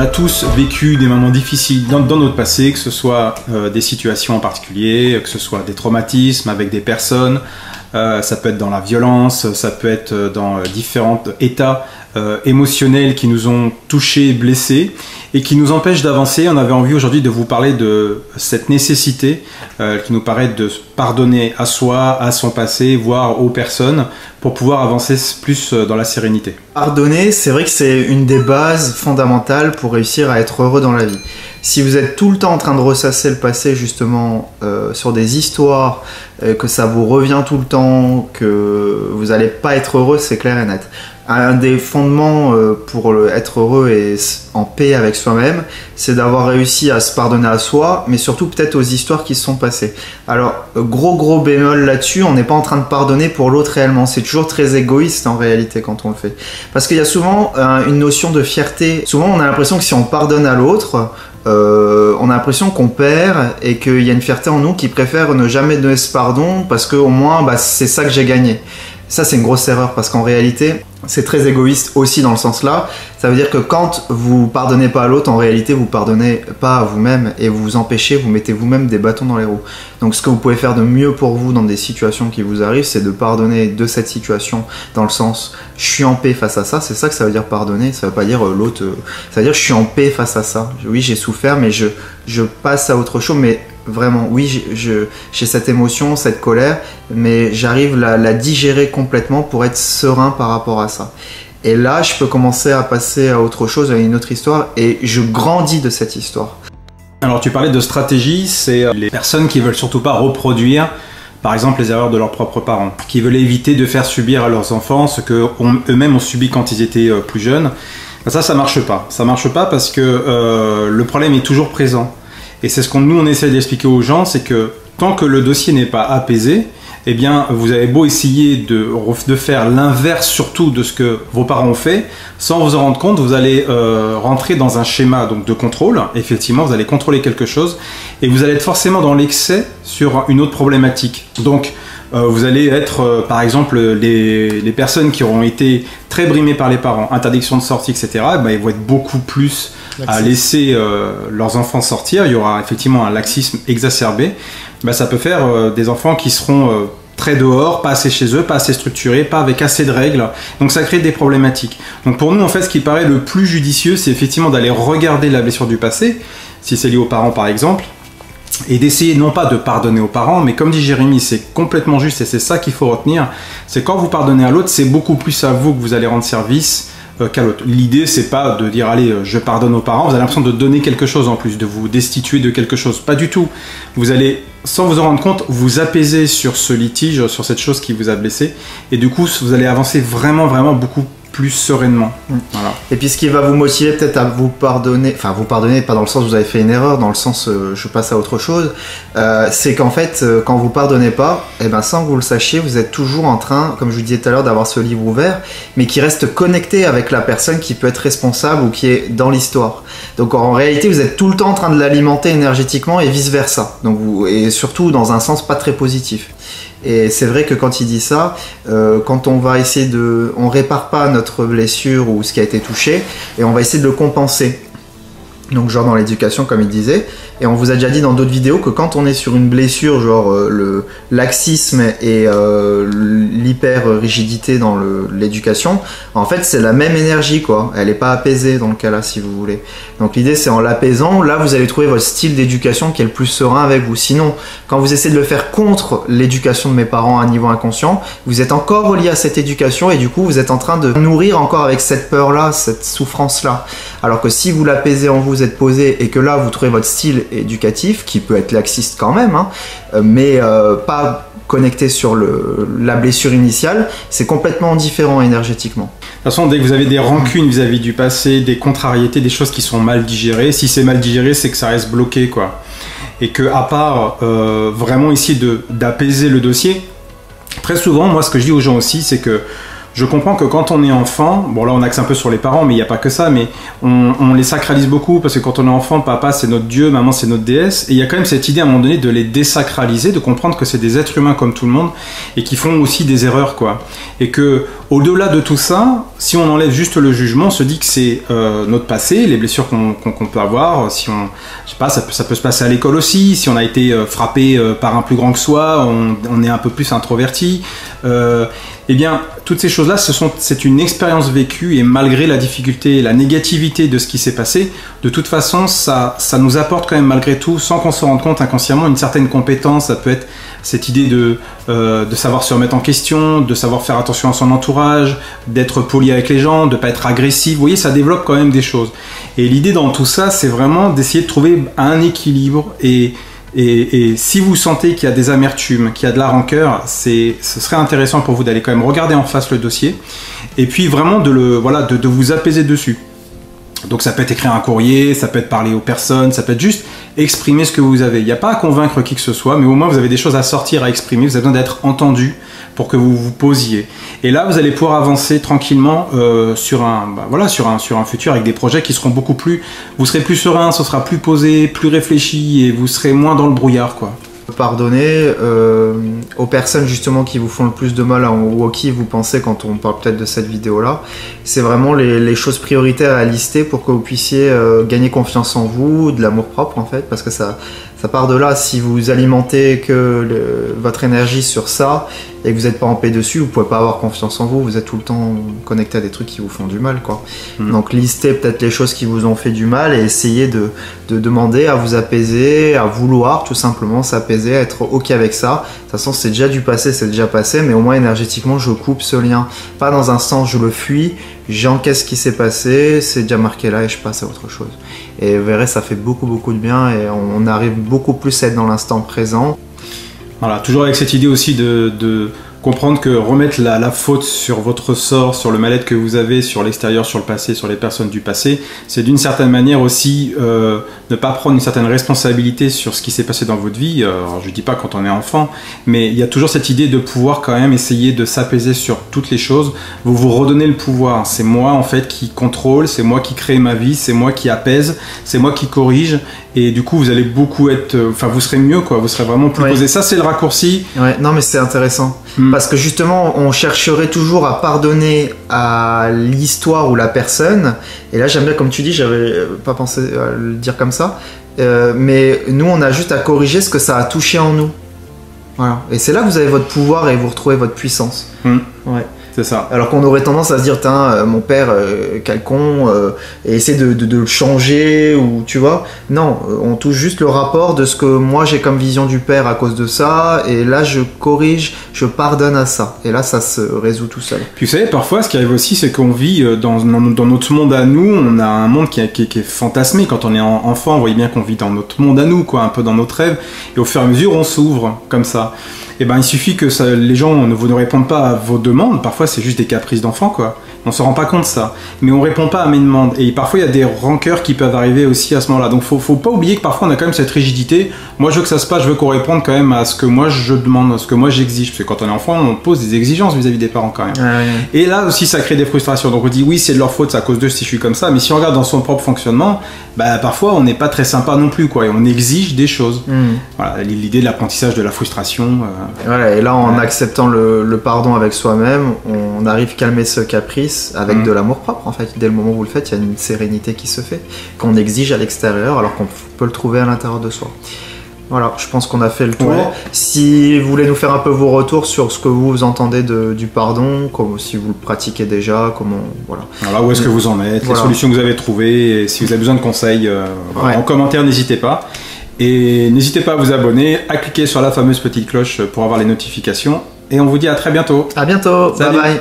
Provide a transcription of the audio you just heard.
a tous vécu des moments difficiles dans notre passé, que ce soit des situations en particulier, que ce soit des traumatismes avec des personnes, ça peut être dans la violence, ça peut être dans différents états émotionnels qui nous ont touchés, blessés et qui nous empêchent d'avancer. On avait envie aujourd'hui de vous parler de cette nécessité qui nous paraît de pardonner à soi, à son passé, voire aux personnes pour pouvoir avancer plus dans la sérénité. Pardonner, c'est vrai que c'est une des bases fondamentales pour réussir à être heureux dans la vie. Si vous êtes tout le temps en train de ressasser le passé justement sur des histoires, que ça vous revient tout le temps, que vous n'allez pas être heureux, c'est clair et net. Un des fondements pour être heureux et en paix avec soi-même, c'est d'avoir réussi à se pardonner à soi, mais surtout peut-être aux histoires qui se sont passées. Alors, gros bémol là-dessus, on n'est pas en train de pardonner pour l'autre réellement. C'est toujours très égoïste en réalité quand on le fait. Parce qu'il y a souvent une notion de fierté. Souvent, on a l'impression que si on pardonne à l'autre, on a l'impression qu'on perd et qu'il y a une fierté en nous qui préfère ne jamais donner ce pardon parce qu'au moins, c'est ça que j'ai gagné. Ça, c'est une grosse erreur parce qu'en réalité, c'est très égoïste aussi dans le sens là. Ça veut dire que quand vous pardonnez pas à l'autre, en réalité, vous pardonnez pas à vous-même et vous vous empêchez, vous mettez vous-même des bâtons dans les roues. Donc, ce que vous pouvez faire de mieux pour vous dans des situations qui vous arrivent, c'est de pardonner de cette situation dans le sens « je suis en paix face à ça ». C'est ça que ça veut dire pardonner. Ça veut pas dire l'autre... ça veut dire « je suis en paix face à ça ». Oui, j'ai souffert, mais je passe à autre chose, mais... Vraiment, oui, j'ai cette émotion, cette colère, mais j'arrive à la digérer complètement pour être serein par rapport à ça. Et là, je peux commencer à passer à autre chose, à une autre histoire, et je grandis de cette histoire. Alors, tu parlais de stratégie, c'est les personnes qui veulent surtout pas reproduire, par exemple, les erreurs de leurs propres parents, qui veulent éviter de faire subir à leurs enfants ce qu'eux-mêmes ont subi quand ils étaient plus jeunes. Ça marche pas. Ça marche pas parce que le problème est toujours présent. Et c'est ce qu'on nous on essaie d'expliquer aux gens, c'est que tant que le dossier n'est pas apaisé, eh bien vous avez beau essayer de faire l'inverse surtout de ce que vos parents ont fait, sans vous en rendre compte, vous allez rentrer dans un schéma donc de contrôle. Effectivement, vous allez contrôler quelque chose et vous allez être forcément dans l'excès sur une autre problématique. Donc vous allez être, par exemple, les personnes qui auront été très brimées par les parents, interdiction de sortie, etc., ils vont être beaucoup plus à laisser leurs enfants sortir. Il y aura effectivement un laxisme exacerbé. Ça peut faire des enfants qui seront très dehors, pas assez chez eux, pas assez structurés, pas avec assez de règles. Donc ça crée des problématiques. Donc pour nous, en fait, ce qui paraît le plus judicieux, c'est effectivement d'aller regarder la blessure du passé, si c'est lié aux parents par exemple, et d'essayer non pas de pardonner aux parents, mais comme dit Jérémy, c'est complètement juste et c'est ça qu'il faut retenir, c'est quand vous pardonnez à l'autre, c'est beaucoup plus à vous que vous allez rendre service qu'à l'autre. L'idée, c'est pas de dire allez, je pardonne aux parents, vous avez l'impression de donner quelque chose en plus, de vous destituer de quelque chose. Pas du tout. Vous allez, sans vous en rendre compte, vous apaiser sur ce litige, sur cette chose qui vous a blessé, et du coup, vous allez avancer vraiment beaucoup plus sereinement. Voilà. Et puis ce qui va vous motiver peut-être à vous pardonner, enfin vous pardonner pas dans le sens où vous avez fait une erreur, dans le sens je passe à autre chose, c'est qu'en fait quand vous pardonnez pas, sans que vous le sachiez, vous êtes toujours en train, comme je vous disais tout à l'heure, d'avoir ce livre ouvert, mais qui reste connecté avec la personne qui peut être responsable ou qui est dans l'histoire. Donc en réalité vous êtes tout le temps en train de l'alimenter énergétiquement et vice versa. Donc et surtout dans un sens pas très positif. Et c'est vrai que quand il dit ça, quand on va essayer on répare pas notre blessure ou ce qui a été touché, et on va essayer de le compenser. Donc genre dans l'éducation comme il disait, et on vous a déjà dit dans d'autres vidéos que quand on est sur une blessure, genre le laxisme et l'hyper-rigidité dans l'éducation, en fait c'est la même énergie quoi, elle n'est pas apaisée dans le cas là si vous voulez. Donc l'idée c'est en l'apaisant, là vous allez trouver votre style d'éducation qui est le plus serein avec vous. Sinon, quand vous essayez de le faire contre l'éducation de mes parents à un niveau inconscient, vous êtes encore relié à cette éducation et du coup vous êtes en train de nourrir encore avec cette peur là, cette souffrance là. Alors que si vous l'apaisez en vous, êtes posé et que là vous trouvez votre style éducatif qui peut être laxiste quand même, hein, mais pas connecté sur la blessure initiale, c'est complètement différent énergétiquement. De toute façon, dès que vous avez des rancunes vis-à-vis du passé, des contrariétés, des choses qui sont mal digérées, si c'est mal digéré, c'est que ça reste bloqué, quoi. Et que à part vraiment essayer d'apaiser le dossier, très souvent, moi ce que je dis aux gens aussi, c'est que je comprends que quand on est enfant, bon là on axe un peu sur les parents, mais il n'y a pas que ça, mais on les sacralise beaucoup, parce que quand on est enfant, papa c'est notre Dieu, maman c'est notre déesse, et il y a quand même cette idée à un moment donné de les désacraliser, de comprendre que c'est des êtres humains comme tout le monde, et qui font aussi des erreurs, quoi. Et que, au-delà de tout ça, si on enlève juste le jugement, on se dit que c'est notre passé, les blessures qu'on peut avoir, si on, je sais pas, ça peut se passer à l'école aussi, si on a été frappé par un plus grand que soi, on est un peu plus introverti, eh bien, toutes ces choses-là, c'est une expérience vécue, et malgré la difficulté et la négativité de ce qui s'est passé, de toute façon, ça nous apporte quand même malgré tout, sans qu'on se rende compte inconsciemment, une certaine compétence. Ça peut être cette idée de savoir se remettre en question, de savoir faire attention à son entourage, d'être poli avec les gens, de ne pas être agressif. Vous voyez, ça développe quand même des choses. Et l'idée dans tout ça, c'est vraiment d'essayer de trouver un équilibre. Et si vous sentez qu'il y a des amertumes, qu'il y a de la rancœur, ce serait intéressant pour vous d'aller quand même regarder en face le dossier, et puis vraiment de vous apaiser dessus. Donc ça peut être écrire un courrier, ça peut être parler aux personnes, ça peut être juste exprimer ce que vous avez. Il n'y a pas à convaincre qui que ce soit, mais au moins vous avez des choses à sortir, à exprimer, vous avez besoin d'être entendu pour que vous vous posiez. Et là, vous allez pouvoir avancer tranquillement sur un futur avec des projets qui seront beaucoup plus... Vous serez plus serein, ce sera plus posé, plus réfléchi, et vous serez moins dans le brouillard, quoi. Pardonner aux personnes justement qui vous font le plus de mal ou à qui vous pensez quand on parle peut-être de cette vidéo là, c'est vraiment les choses prioritaires à lister pour que vous puissiez gagner confiance en vous, de l'amour propre en fait, parce que ça part de là. Si vous alimentez votre énergie sur ça et que vous n'êtes pas en paix dessus, vous pouvez pas avoir confiance en vous, vous êtes tout le temps connecté à des trucs qui vous font du mal, quoi. Donc listez peut-être les choses qui vous ont fait du mal et essayez de demander à vous apaiser, à vouloir tout simplement s'apaiser, à être ok avec ça. De toute façon c'est déjà du passé, c'est déjà passé, mais au moins énergétiquement je coupe ce lien. Pas dans un sens je le fuis, j'encaisse ce qui s'est passé, c'est déjà marqué là et je passe à autre chose. Et vous verrez, ça fait beaucoup de bien et on arrive beaucoup plus à être dans l'instant présent. Voilà, toujours avec cette idée aussi de comprendre que remettre la faute sur votre sort, sur le mal-être que vous avez, sur l'extérieur, sur le passé, sur les personnes du passé, c'est d'une certaine manière aussi ne pas prendre une certaine responsabilité sur ce qui s'est passé dans votre vie. Alors, je ne dis pas quand on est enfant, mais il y a toujours cette idée de pouvoir quand même essayer de s'apaiser sur toutes les choses. Vous redonnez le pouvoir. C'est moi en fait qui contrôle, c'est moi qui crée ma vie, c'est moi qui apaise, c'est moi qui corrige. Et du coup, vous allez beaucoup être... Enfin, vous serez mieux, quoi. Vous serez vraiment plus posé. Ça, c'est le raccourci. Ouais, non, mais c'est intéressant. Parce que justement, on chercherait toujours à pardonner à l'histoire ou la personne. Et là, j'aime bien, comme tu dis, j'avais pas pensé à le dire comme ça. Mais nous, on a juste à corriger ce que ça a touché en nous. Voilà. Et c'est là que vous avez votre pouvoir et vous retrouvez votre puissance. Ouais. C'est ça. Alors qu'on aurait tendance à se dire, mon père, quel con, et essayer de le changer, ou tu vois. Non, on touche juste le rapport de ce que moi j'ai comme vision du père à cause de ça, et là je corrige, je pardonne à ça. Et là ça se résout tout seul. Puis vous savez, parfois ce qui arrive aussi, c'est qu'on vit dans notre monde à nous, on a un monde qui est fantasmé. Quand on est enfant, on voit bien qu'on vit dans notre monde à nous, quoi, un peu dans notre rêve, et au fur et à mesure on s'ouvre comme ça. Et ben il suffit que les gens ne répondent pas à vos demandes. Parfois c'est juste des caprices d'enfants, quoi. On se rend pas compte de ça. Mais on répond pas à mes demandes. Et parfois il y a des rancœurs qui peuvent arriver aussi à ce moment-là. Donc faut pas oublier que parfois on a quand même cette rigidité. Moi je veux que ça se passe, je veux qu'on réponde quand même à ce que moi je demande, à ce que moi j'exige. Parce que quand on est enfant, on pose des exigences vis-à-vis des parents quand même. Et là aussi ça crée des frustrations. Donc on dit oui c'est de leur faute, c'est à cause d'eux si je suis comme ça. Mais si on regarde dans son propre fonctionnement, bah parfois on n'est pas très sympa non plus, quoi. Et on exige des choses. Voilà, l'idée de l'apprentissage de la frustration. Voilà, et là en acceptant le pardon avec soi-même, on arrive à calmer ce caprice avec de l'amour propre en fait. Dès le moment où vous le faites, il y a une sérénité qui se fait, qu'on exige à l'extérieur alors qu'on peut le trouver à l'intérieur de soi. Voilà, je pense qu'on a fait le tour. Si vous voulez nous faire un peu vos retours sur ce que vous entendez du pardon, comme si vous le pratiquez déjà, comment, voilà. Où est-ce que vous en êtes, les solutions que vous avez trouvées, et si vous avez besoin de conseils, en commentaire, n'hésitez pas. Et n'hésitez pas à vous abonner, à cliquer sur la fameuse petite cloche pour avoir les notifications. Et on vous dit à très bientôt. À bientôt. Salut. Bye bye.